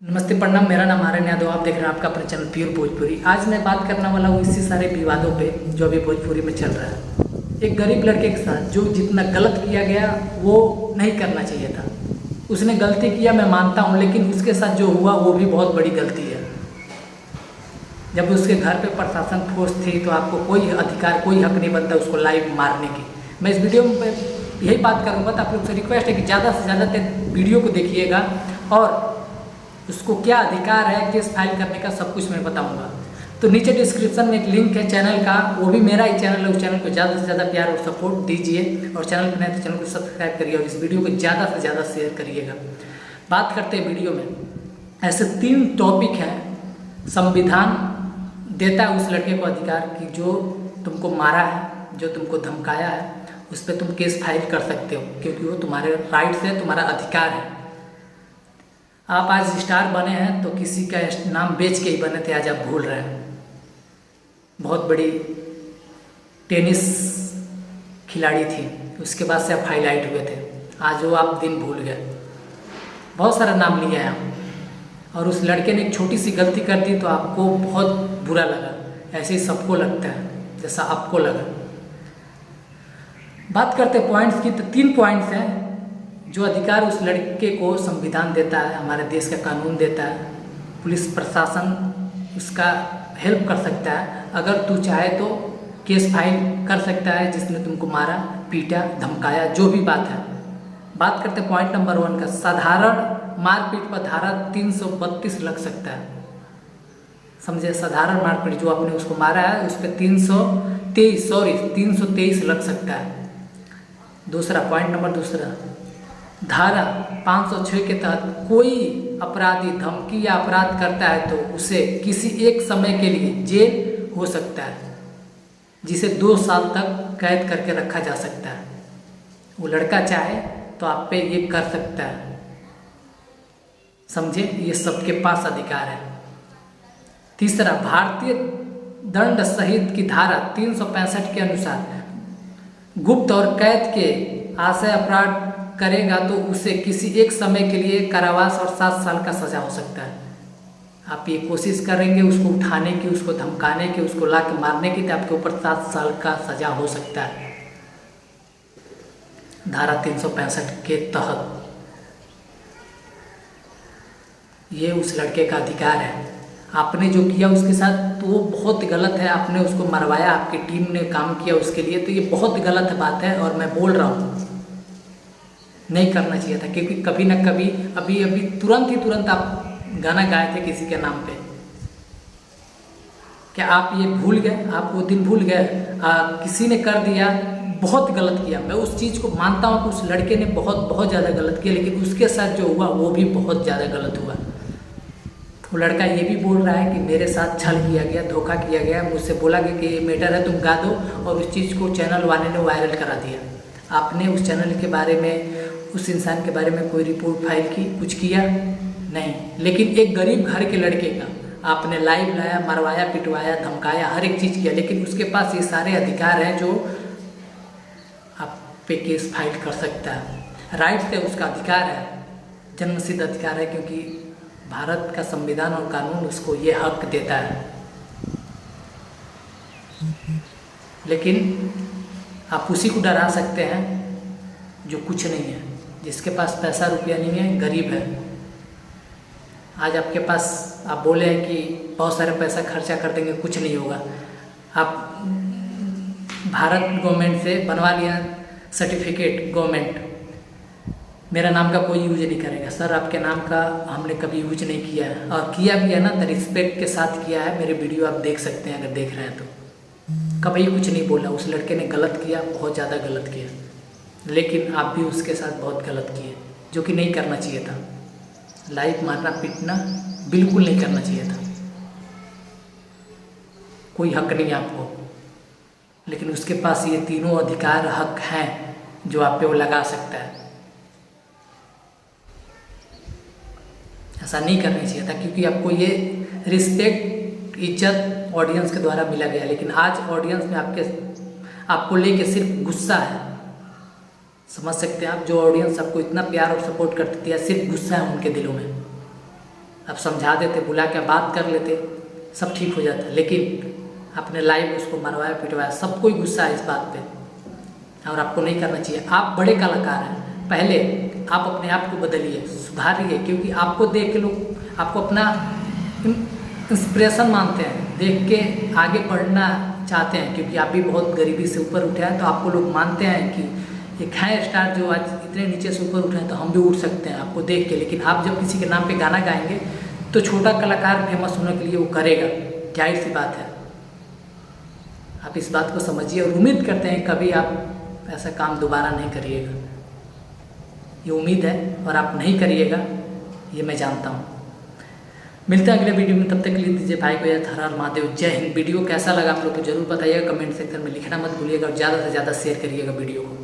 नमस्ते प्रणाम। मेरा नाम आर्यन यादव, आप देख रहे हैं आपका अपना चैनल प्योर भोजपुरी। आज मैं बात करने वाला हूँ इसी सारे विवादों पे जो अभी भोजपुरी में चल रहा है। एक गरीब लड़के के साथ जो जितना गलत किया गया वो नहीं करना चाहिए था। उसने गलती किया, मैं मानता हूँ, लेकिन उसके साथ जो हुआ वो भी बहुत बड़ी गलती है। जब उसके घर पे प्रशासन फोर्स थी तो आपको कोई अधिकार, कोई हक नहीं बनता उसको लाइव मारने की। मैं इस वीडियो में यही बात करूँगा, तो आप लोग से रिक्वेस्ट है कि ज़्यादा से ज़्यादा वीडियो को देखिएगा और उसको क्या अधिकार है केस फाइल करने का, सब कुछ मैं बताऊंगा। तो नीचे डिस्क्रिप्शन में एक लिंक है चैनल का, वो भी मेरा ही चैनल है। उस चैनल को ज़्यादा से ज़्यादा प्यार और सपोर्ट दीजिए और चैनल पर नए तो चैनल को सब्सक्राइब करिए और इस वीडियो को ज़्यादा से ज़्यादा शेयर करिएगा। बात करते हैं वीडियो में। ऐसे 3 टॉपिक हैं। संविधान देता है उस लड़के को अधिकार कि जो तुमको मारा है, जो तुमको धमकाया है, उस पर तुम केस फाइल कर सकते हो, क्योंकि वो तुम्हारे राइट्स है, तुम्हारा अधिकार है। आप आज स्टार बने हैं तो किसी का नाम बेच के ही बने थे, आज आप भूल रहे हैं। बहुत बड़ी टेनिस खिलाड़ी थी, उसके बाद से आप हाईलाइट हुए थे, आज वो आप दिन भूल गए। बहुत सारा नाम लिया है हम, और उस लड़के ने एक छोटी सी गलती कर दी तो आपको बहुत बुरा लगा। ऐसे ही सबको लगता है जैसा आपको लगा। बात करते पॉइंट्स की, तो 3 पॉइंट्स हैं जो अधिकार उस लड़के को संविधान देता है, हमारे देश का कानून देता है। पुलिस प्रशासन उसका हेल्प कर सकता है, अगर तू चाहे तो केस फाइल कर सकता है जिसने तुमको मारा, पीटा, धमकाया, जो भी बात है। बात करते पॉइंट नंबर 1 का। साधारण मारपीट पर धारा 332 लग सकता है। समझे, साधारण मारपीट जो आपने उसको मारा है उस पर 323 लग सकता है। दूसरा पॉइंट नंबर 2, धारा 506 के तहत कोई अपराधी धमकी या अपराध करता है तो उसे किसी एक समय के लिए जेल हो सकता है, जिसे 2 साल तक कैद करके रखा जा सकता है। वो लड़का चाहे तो आप पे ये कर सकता है। समझे, ये सबके पास अधिकार है। तीसरा, भारतीय दंड संहिता की धारा 365 के अनुसार गुप्त और कैद के आशय अपराध करेगा तो उसे किसी एक समय के लिए कारावास और 7 साल का सजा हो सकता है। आप ये कोशिश करेंगे उसको उठाने की, उसको धमकाने की, उसको ला के मारने की, तो आपके ऊपर 7 साल का सजा हो सकता है धारा 365 के तहत। ये उस लड़के का अधिकार है। आपने जो किया उसके साथ तो वो बहुत गलत है। आपने उसको मरवाया, आपकी टीम ने काम किया उसके लिए, तो ये बहुत गलत बात है। और मैं बोल रहा हूँ नहीं करना चाहिए था, क्योंकि कभी ना कभी अभी तुरंत आप गाना गाए थे किसी के नाम पे। क्या आप ये भूल गए? आप वो दिन भूल गए? किसी ने कर दिया, बहुत गलत किया। मैं उस चीज़ को मानता हूँ कि उस लड़के ने बहुत ज़्यादा गलत किया, लेकिन उसके साथ जो हुआ वो भी बहुत ज़्यादा गलत हुआ। वो लड़का ये भी बोल रहा है कि मेरे साथ छल किया गया, धोखा किया गया, मुझसे बोला गया कि ये मैटर है तुम गा दो, और उस चीज़ को चैनल वाले ने वायरल करा दिया। आपने उस चैनल के बारे में, उस इंसान के बारे में कोई रिपोर्ट फाइल की, कुछ किया नहीं। लेकिन एक गरीब घर के लड़के का आपने लाइव लाया, मरवाया, पिटवाया, धमकाया, हर एक चीज़ किया, लेकिन उसके पास ये सारे अधिकार हैं जो आप पे केस फाइल कर सकता है। राइट्स है, उसका अधिकार है, जन्मसिद्ध अधिकार है, क्योंकि भारत का संविधान और कानून उसको ये हक देता है। लेकिन आप उसी को डरा सकते हैं जो कुछ नहीं है, जिसके पास पैसा रुपया नहीं है, गरीब है। आज आपके पास आप बोले हैं कि बहुत सारा पैसा खर्चा कर देंगे, कुछ नहीं होगा। आप भारत गवर्नमेंट से बनवा लिया सर्टिफिकेट, गवर्नमेंट मेरा नाम का कोई यूज नहीं करेगा। सर आपके नाम का हमने कभी यूज नहीं किया है, और किया भी है ना तो रिस्पेक्ट के साथ किया है। मेरे वीडियो आप देख सकते हैं अगर देख रहे हैं तो। कभी कुछ नहीं बोला। उस लड़के ने गलत किया, बहुत ज़्यादा गलत किया, लेकिन आप भी उसके साथ बहुत गलत किए, जो कि नहीं करना चाहिए था। लाइव मारना, पीटना बिल्कुल नहीं करना चाहिए था। कोई हक नहीं आपको, लेकिन उसके पास ये तीनों अधिकार, हक हैं जो आप पे वो लगा सकता है। ऐसा नहीं करना चाहिए था, क्योंकि आपको ये रिस्पेक्ट, इज्जत ऑडियंस के द्वारा मिला गया। लेकिन आज ऑडियंस में आपको लेके सिर्फ गुस्सा है। समझ सकते हैं आप, जो ऑडियंस आपको इतना प्यार और सपोर्ट करती है, सिर्फ गुस्सा है उनके दिलों में। अब समझा देते, बुला के बात कर लेते, सब ठीक हो जाता। लेकिन आपने लाइव उसको मरवाया पिटवाया, सब कोई गुस्सा है इस बात पे और आपको नहीं करना चाहिए। आप बड़े कलाकार हैं, पहले आप अपने आप को बदलिए, सुधारिए, क्योंकि आपको देख के लोग आपको अपना इंस्पिरेशन मानते हैं, देख के आगे बढ़ना चाहते हैं, क्योंकि आप भी बहुत गरीबी से ऊपर उठे हैं। तो आपको लोग मानते हैं कि एक है स्टार जो आज इतने नीचे से ऊपर उठे हैं, तो हम भी उठ सकते हैं आपको देख के। लेकिन आप जब किसी के नाम पे गाना गाएंगे तो छोटा कलाकार फेमस होने के लिए वो करेगा, जाहिर सी बात है। आप इस बात को समझिए और उम्मीद करते हैं कभी आप ऐसा काम दोबारा नहीं करिएगा। ये उम्मीद है और आप नहीं करिएगा, ये मैं जानता हूँ। मिलते हैं अगले वीडियो में, तब तक के लिए दीजिए भाई को याद। हर हर महादेव, जय हिंद। वीडियो कैसा लगा आप लोग को जरूर बताइएगा, कमेंट सेक्शन में लिखना मत भूलिएगा और ज़्यादा से ज़्यादा शेयर करिएगा वीडियो को।